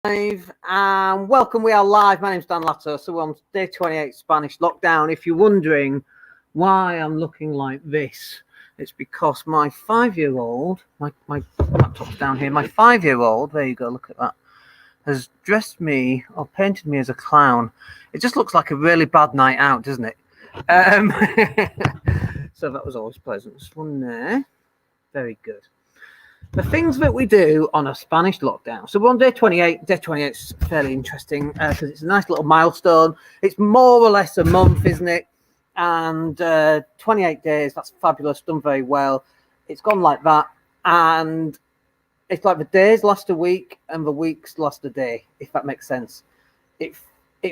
Live and welcome. We are live. My name's Dan Latto. So we're on day 28 Spanish lockdown. If you're wondering why I'm looking like this, it's because my 5-year-old, my laptop's down here. My 5-year-old, there you go, look at that, has dressed me or painted me as a clown. It just looks like a really bad night out, doesn't it? So that was always pleasant. This one there, very good. The things that we do on a Spanish lockdown. So we're on day 28. Day 28 is fairly interesting because it's a nice little milestone. It's more or less a month, isn't it? And 28 days, that's fabulous, done very well. It's gone like that. And it's like the days last a week and the weeks last a day, if that makes sense. It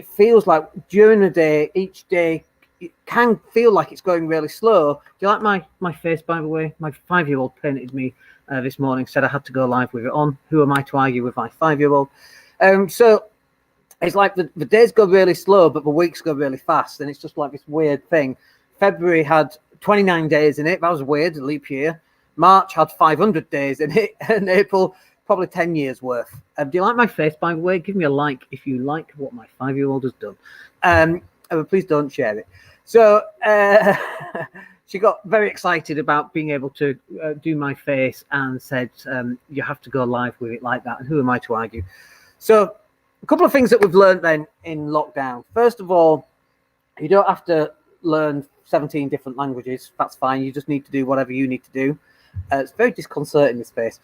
feels like during the day, each day, it can feel like it's going really slow. Do you like my face, by the way? My 5-year-old painted me this morning, said I had to go live with it on. Who am I to argue with my 5-year-old? So it's like the days go really slow, but the weeks go really fast. And it's just like this weird thing. February had 29 days in it. That was weird, a leap year. March had 500 days in it. And April, probably 10 years worth. Do you like my face, by the way? Give me a like if you like what my 5-year-old has done. Please don't share it. So she got very excited about being able to do my face and said, you have to go live with it like that. And who am I to argue? So a couple of things that we've learned then in lockdown. First of all, you don't have to learn 17 different languages. That's fine. You just need to do whatever you need to do. It's very disconcerting, this face.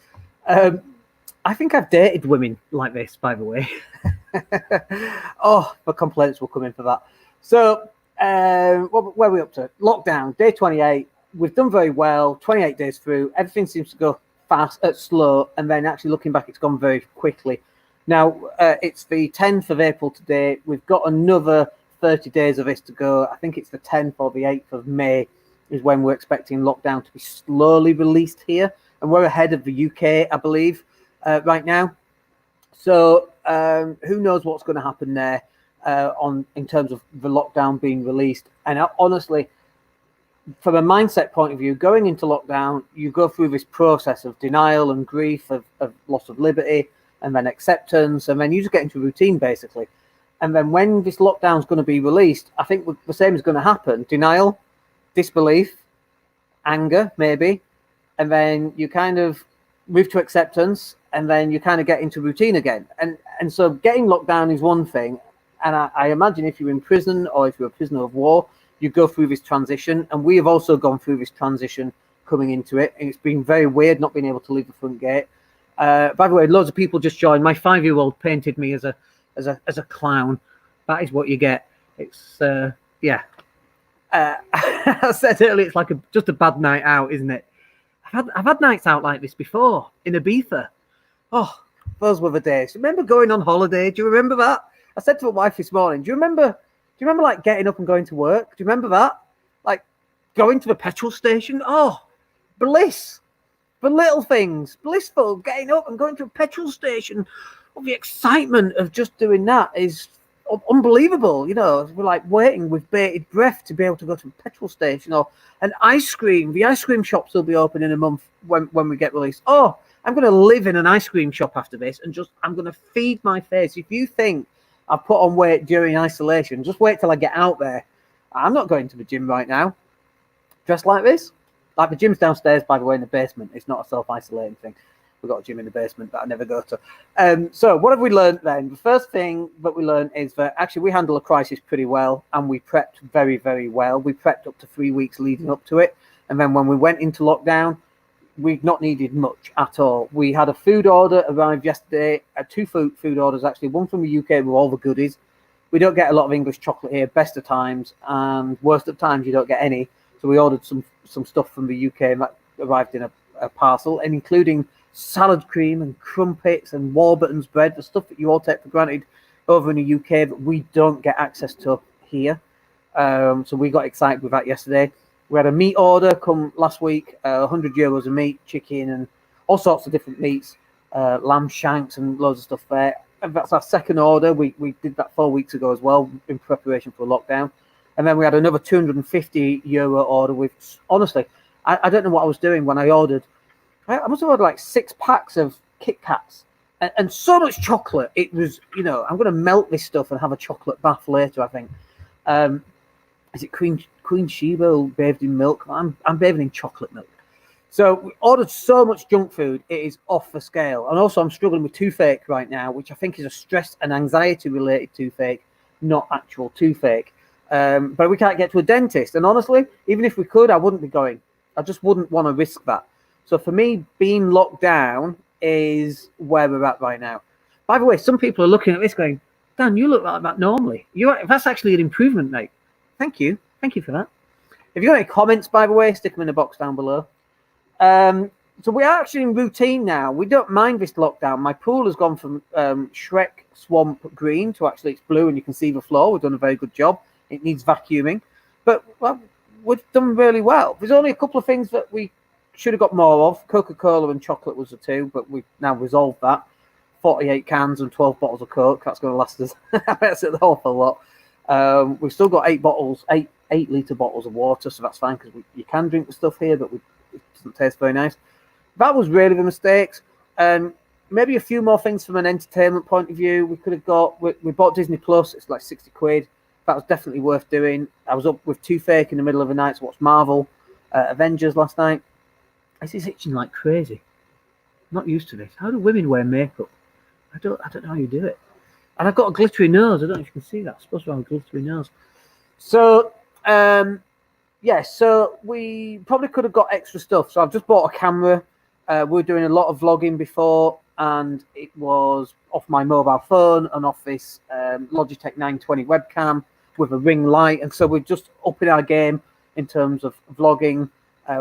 I think I've dated women like this, by the way. Oh, the complaints will come in for that. So where are we up to? Lockdown, day 28. We've done very well. 28 days through. Everything seems to go fast, slow, and then actually looking back, it's gone very quickly. Now, it's the 10th of April today. We've got another 30 days of this to go. I think it's the 10th or the 8th of May is when we're expecting lockdown to be slowly released here. And we're ahead of the UK, I believe, right now. So who knows what's going to happen there in terms of the lockdown being released. And honestly, from a mindset point of view, going into lockdown, you go through this process of denial and grief, of loss of liberty, and then acceptance, and then you just get into routine, basically. And then when this lockdown is going to be released, I think the same is going to happen. Denial, disbelief, anger, maybe, and then you kind of move to acceptance, and then you kind of get into routine again. And so getting locked down is one thing. And I imagine if you're in prison or if you're a prisoner of war, you go through this transition. And we have also gone through this transition coming into it. And it's been very weird not being able to leave the front gate. By the way, loads of people just joined. My 5-year-old painted me as a clown. That is what you get. It's yeah. I said earlier, it's like just a bad night out, isn't it? I've had nights out like this before in Ibiza. Oh, those were the days. Remember going on holiday? Do you remember that? I said to my wife this morning, do you remember like getting up and going to work? Do you remember that? Like going to the petrol station? Oh, bliss. The little things, blissful, getting up and going to a petrol station. Well, the excitement of just doing that is unbelievable. You know, we're like waiting with bated breath to be able to go to a petrol station or an ice cream. The ice cream shops will be open in a month when we get released. Oh, I'm going to live in an ice cream shop after this and I'm going to feed my face. If you think I've put on weight during isolation, just wait till I get out there. I'm not going to the gym right now. Dressed like this. Like the gym's downstairs, by the way, in the basement. It's not a self-isolating thing. We've got a gym in the basement that I never go to. So what have we learned then? The first thing that we learned is that actually we handle a crisis pretty well and we prepped very, very well. We prepped up to 3 weeks leading up to it. And then when we went into lockdown, we've not needed much at all. We had a food order arrived yesterday, two food orders actually, one from the UK with all the goodies. We don't get a lot of English chocolate here, best of times, and worst of times you don't get any. So we ordered some stuff from the UK and that arrived in a parcel, and including salad cream and crumpets and Warburton's bread, the stuff that you all take for granted over in the UK that we don't get access to here. So we got excited with that yesterday. We had a meat order come last week, €100 of meat, chicken, and all sorts of different meats, lamb shanks and loads of stuff there. And that's our second order. We did that 4 weeks ago as well in preparation for lockdown. And then we had another €250 order with, honestly, I don't know what I was doing when I ordered. I must have ordered like 6 packs of Kit Kats and so much chocolate. It was, I'm going to melt this stuff and have a chocolate bath later, I think. Is it Queen Sheba bathed in milk? I'm bathing in chocolate milk. So we ordered so much junk food, it is off the scale. And also I'm struggling with toothache right now, which I think is a stress and anxiety related toothache, not actual toothache. But we can't get to a dentist. And honestly, even if we could, I wouldn't be going. I just wouldn't want to risk that. So for me, being locked down is where we're at right now. By the way, some people are looking at this going, Dan, you look like that normally. That's actually an improvement, mate. Thank you. Thank you for that. If you've got any comments, by the way, stick them in the box down below. So we are actually in routine now. We don't mind this lockdown. My pool has gone from Shrek Swamp Green to actually it's blue and you can see the floor. We've done a very good job. It needs vacuuming. But well, we've done really well. There's only a couple of things that we should have got more of. Coca-Cola and chocolate was the two, but we've now resolved that. 48 cans and 12 bottles of Coke. That's going to last us that's an awful lot. We've still got 8-litre bottles of water, so that's fine because you can drink the stuff here, but it doesn't taste very nice. That was really the mistakes. Maybe a few more things from an entertainment point of view. We could have we bought Disney Plus. It's like 60 quid. That was definitely worth doing. I was up with toothache in the middle of the night to watch Marvel Avengers last night. This is itching like crazy. I'm not used to this. How do women wear makeup? I don't know how you do it. And I've got a glittery nose. I don't know if you can see that. I'm supposed to have a glittery nose. So, so we probably could have got extra stuff. So I've just bought a camera. We were doing a lot of vlogging before, and it was off my mobile phone and off this Logitech 920 webcam with a ring light. And so we're just upping our game in terms of vlogging.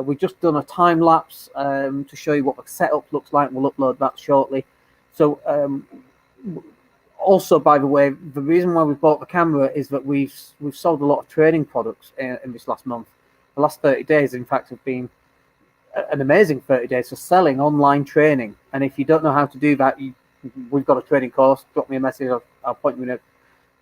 We've just done a time lapse to show you what the setup looks like. We'll upload that shortly. So also, by the way, the reason why we bought the camera is that we've sold a lot of training products in this last month. The last 30 days, in fact, have been an amazing 30 days for selling online training. And if you don't know how to do that, we've got a training course. Drop me a message. I'll point you in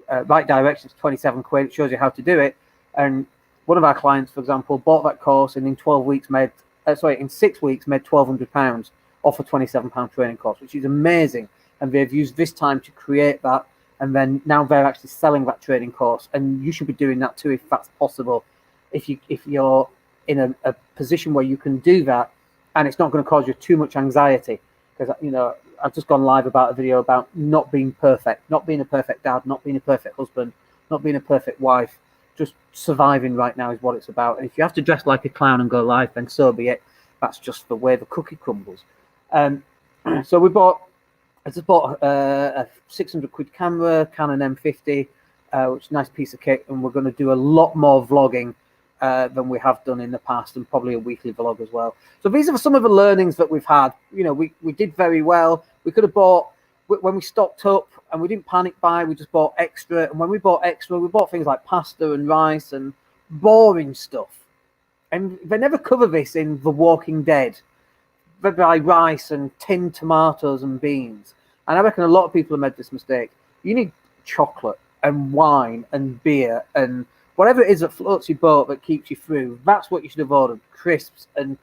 a right direction. It's 27 quid. It shows you how to do it. And one of our clients, for example, bought that course and in 6 weeks made £1,200 off a £27 training course, which is amazing. And they've used this time to create that. And then now they're actually selling that training course. And you should be doing that too, if that's possible. If you're in a position where you can do that and it's not going to cause you too much anxiety. Because, I've just gone live about a video about not being perfect, not being a perfect dad, not being a perfect husband, not being a perfect wife. Just surviving right now is what it's about. And if you have to dress like a clown and go live, then so be it. That's just the way the cookie crumbles. So I just bought a 600 quid camera, Canon M50, which is a nice piece of kit. And we're going to do a lot more vlogging than we have done in the past, and probably a weekly vlog as well. So these are some of the learnings that we've had. We did very well. We could have bought, when we stocked up, and we didn't panic buy, we just bought extra. And when we bought extra, we bought things like pasta and rice and boring stuff. And they never cover this in The Walking Dead. They buy rice and tinned tomatoes and beans. And I reckon a lot of people have made this mistake. You need chocolate and wine and beer and whatever it is that floats your boat that keeps you through. That's what you should have ordered. Crisps and, do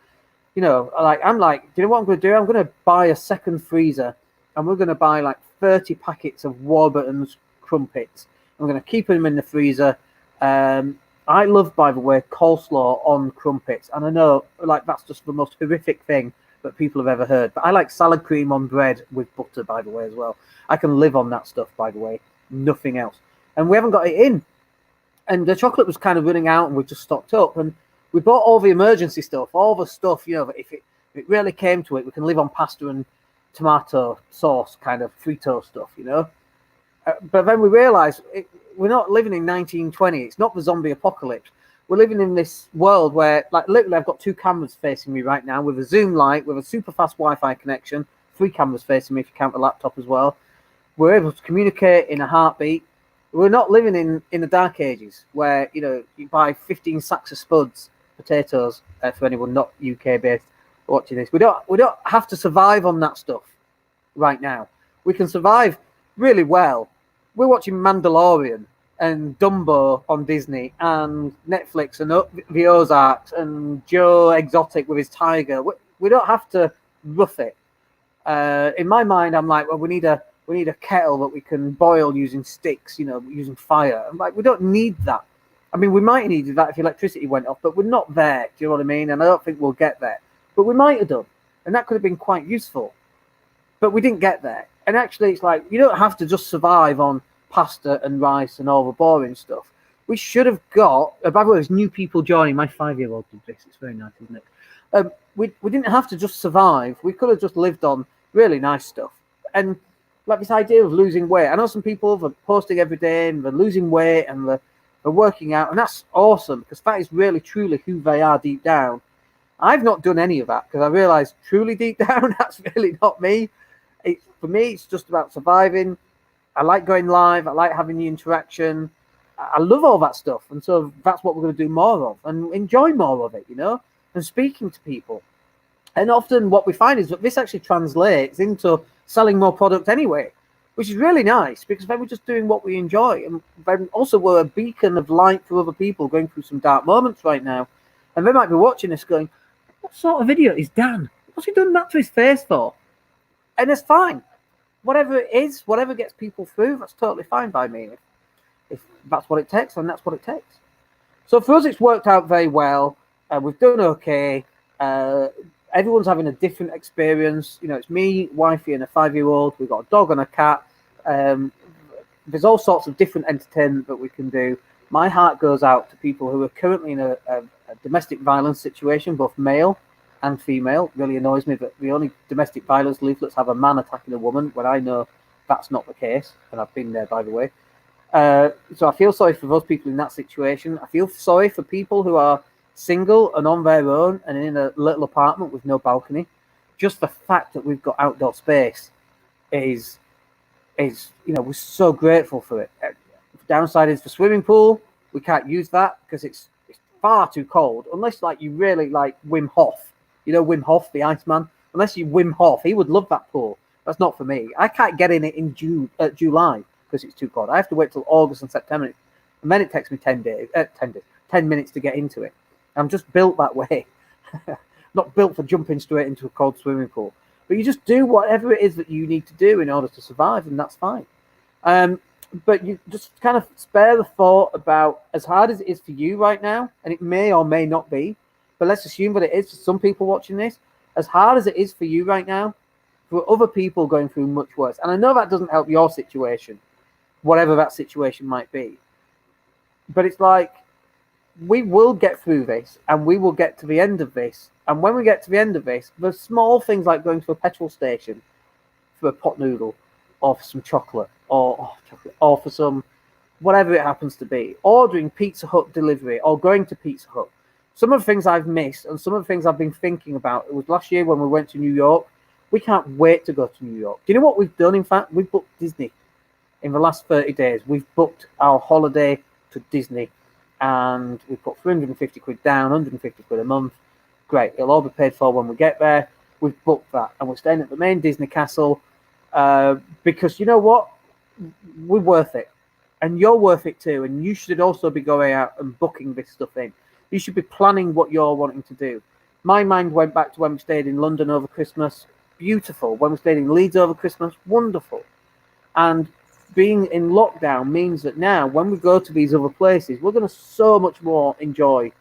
you know what I'm going to do? I'm going to buy a second freezer, and we're going to buy like 30 packets of Warburton's crumpets. I'm going to keep them in the freezer. I love, by the way, coleslaw on crumpets. And I know, that's just the most horrific thing that people have ever heard. But I like salad cream on bread with butter, by the way, as well. I can live on that stuff, by the way. Nothing else. And we haven't got it in. And the chocolate was kind of running out, and we just stocked up. And we bought all the emergency stuff, all the stuff, that if it really came to it, we can live on pasta and tomato sauce, kind of Frito stuff, But then we realised we're not living in 1920. It's not the zombie apocalypse. We're living in this world where, literally, I've got 2 cameras facing me right now with a zoom light, with a super fast Wi-Fi connection, 3 cameras facing me if you count the laptop as well. We're able to communicate in a heartbeat. We're not living in the dark ages where, you buy 15 sacks of spuds, potatoes, for anyone not UK-based watching this. We don't have to survive on that stuff right now. We can survive really well. We're watching Mandalorian and Dumbo on Disney and Netflix and the Ozarks and Joe Exotic with his tiger. We don't have to rough it. In my mind, I'm like, well, we need a kettle that we can boil using sticks, using fire. I'm like, we don't need that. I mean, we might need that if electricity went off, but we're not there. Do you know what I mean? And I don't think we'll get there. But we might have done, and that could have been quite useful. But we didn't get there. And actually, it's like, you don't have to just survive on pasta and rice and all the boring stuff. We should have got, by the way, there's new people joining. My 5-year-old did this. It's very nice, isn't it? We didn't have to just survive. We could have just lived on really nice stuff. And like this idea of losing weight. I know some people are posting every day and they're losing weight and they're working out. And that's awesome because that is really, truly who they are deep down. I've not done any of that because I realized truly deep down, that's really not me. For me, it's just about surviving. I like going live. I like having the interaction. I love all that stuff. And so that's what we're going to do more of and enjoy more of it, and speaking to people. And often what we find is that this actually translates into selling more product anyway, which is really nice because then we're just doing what we enjoy. And then also we're a beacon of light for other people going through some dark moments right now. And they might be watching this going, what sort of video is Dan? What's he done that to his face for? And it's fine. Whatever it is, whatever gets people through, that's totally fine by me. If that's what it takes, then that's what it takes. So for us, it's worked out very well. We've done okay. Everyone's having a different experience. It's me, wifey, and a 5-year-old. We've got a dog and a cat. There's all sorts of different entertainment that we can do. My heart goes out to people who are currently in a domestic violence situation, both male and female. It really annoys me that the only domestic violence leaflets have a man attacking a woman when I know that's not the case. And I've been there, by the way. So I feel sorry for those people in that situation. I feel sorry for people who are single and on their own and in a little apartment with no balcony. Just the fact that we've got outdoor space is we're so grateful for it. The downside is the swimming pool. We can't use that because it's far too cold. Unless you really like Wim Hof. Wim Hof, the Iceman. Unless you Wim Hof, he would love that pool. That's not for me. I can't get in it in July because it's too cold. I have to wait till August and September. And then it takes me 10 minutes to get into it. I'm just built that way. Not built for jumping straight into a cold swimming pool. But you just do whatever it is that you need to do in order to survive, and that's fine. But you just kind of spare the thought about as hard as it is for you right now, and it may or may not be, but let's assume that it is for some people watching this, as hard as it is for you right now, for other people going through much worse. And I know that doesn't help your situation, whatever that situation might be. But it's like, we will get through this and we will get to the end of this. And when we get to the end of this, the small things like going to a petrol station for a pot noodle or for some chocolate or for some, whatever it happens to be, ordering Pizza Hut delivery or going to Pizza Hut. Some of the things I've missed and some of the things I've been thinking about, it was last year when we went to New York. We can't wait to go to New York. Do you know what we've done? In fact, we've booked Disney. In the last 30 days, we've booked our holiday to Disney. And we put 350 quid down, 150 quid a month. Great, it'll all be paid for when we get there. We've booked that, and we're staying at the main Disney castle because you know what? We're worth it, and you're worth it too. And you should also be going out and booking this stuff in. You should be planning what you're wanting to do. My mind went back to when we stayed in London over Christmas. Beautiful. When we stayed in Leeds over Christmas, wonderful. And being in lockdown means that now when we go to these other places, we're going to so much more enjoy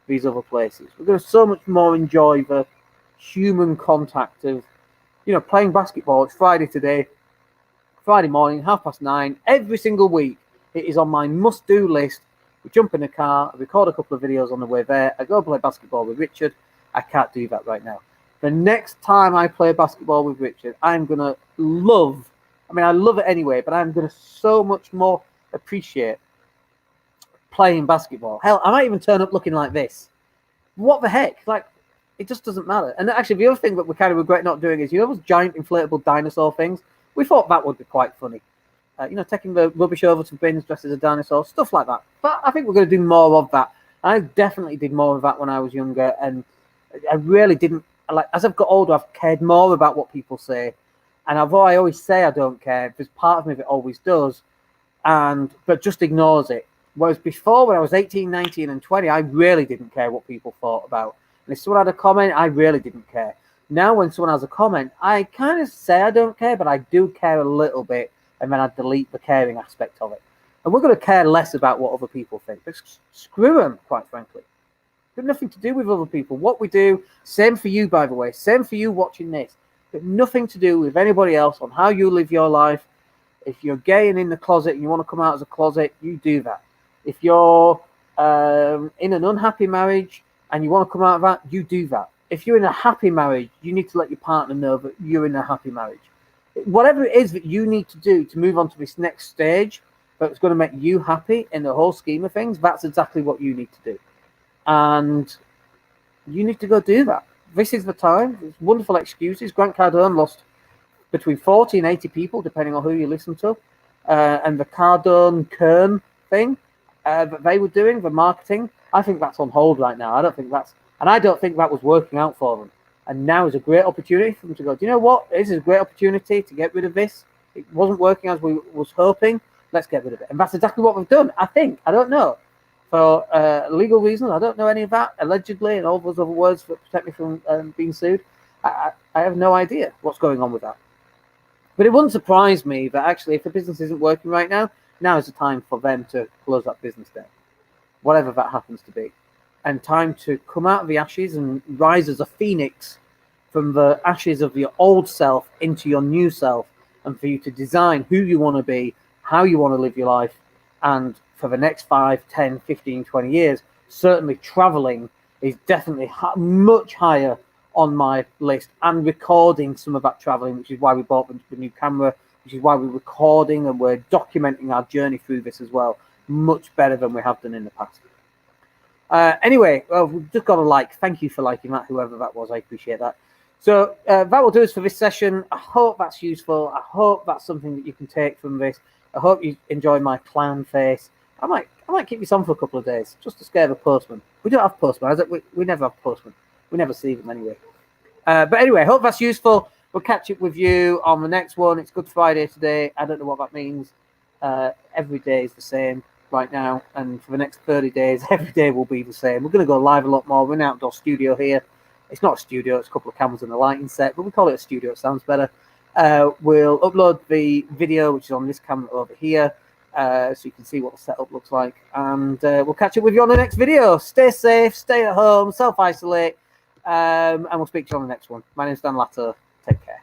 these other places. We're going to so much more enjoy the human contact of, playing basketball. It's Friday today, Friday morning, 9:30. Every single week, it is on my must-do list. We jump in a car, I record a couple of videos on the way there. I go play basketball with Richard. I can't do that right now. The next time I play basketball with Richard, I'm going to love, I love it anyway, but I'm going to so much more appreciate playing basketball. Hell, I might even turn up looking like this. What the heck? It just doesn't matter. And actually, the other thing that we kind of regret not doing is, those giant inflatable dinosaur things? We thought that would be quite funny. Taking the rubbish over to bins dressed as a dinosaur, stuff like that. But I think we're going to do more of that. I definitely did more of that when I was younger, and I really didn't. As I've got older, I've cared more about what people say. And although I always say I don't care, there's part of me that always does, but just ignores it. Whereas before, when I was 18, 19, and 20, I really didn't care what people thought about. And if someone had a comment, I really didn't care. Now, when someone has a comment, I kind of say I don't care, but I do care a little bit, and then I delete the caring aspect of it. And we're going to care less about what other people think. But screw them, quite frankly. Got nothing to do with other people. What we do, same for you, by the way, same for you watching this, but nothing to do with anybody else on how you live your life. If you're gay and in the closet and you want to come out as a closet, you do that. If you're in an unhappy marriage and you want to come out of that, you do that. If you're in a happy marriage, you need to let your partner know that you're in a happy marriage. Whatever it is that you need to do to move on to this next stage that's going to make you happy in the whole scheme of things, that's exactly what you need to do. And you need to go do that. This is the time. There's wonderful excuses. Grant Cardone lost between 40 and 80 people, depending on who you listen to. And the Cardone-Kern thing that they were doing, the marketing, I think that's on hold right now. I don't think that was working out for them. And now is a great opportunity for them to go, do you know what? This is a great opportunity to get rid of this. It wasn't working as we was hoping. Let's get rid of it. And that's exactly what we've done, I think. I don't know. For legal reasons, I don't know any of that, allegedly, and all those other words that protect me from being sued. I have no idea what's going on with that. But it wouldn't surprise me that actually, if the business isn't working right now is the time for them to close that business down, whatever that happens to be. And time to come out of the ashes and rise as a phoenix from the ashes of your old self into your new self, and for you to design who you want to be, how you want to live your life, and for the next 5, 10, 15, 20 years, certainly traveling is definitely much higher on my list, and recording some of that traveling, which is why we bought the new camera, which is why we're recording and we're documenting our journey through this as well, much better than we have done in the past. Anyway, well, we've just got a like. Thank you for liking that, whoever that was. I appreciate that. So that will do us for this session. I hope that's useful. I hope that's something that you can take from this. I hope you enjoy my clown face. I might keep this on for a couple of days just to scare the postman. We don't have postmen. We never have postmen. We never see them anyway. But anyway, I hope that's useful. We'll catch up with you on the next one. It's Good Friday today. I don't know what that means. Every day is the same right now, and for the next 30 days, every day will be the same. We're going to go live a lot more. We're in an outdoor studio here. It's not a studio, it's a couple of cameras and a lighting set, but we call it a studio. It sounds better. We'll upload the video, which is on this camera over here, so you can see what the setup looks like. And we'll catch up with you on the next video. Stay safe, stay at home, self-isolate, and we'll speak to you on the next one. My name's Dan Latto. Take care.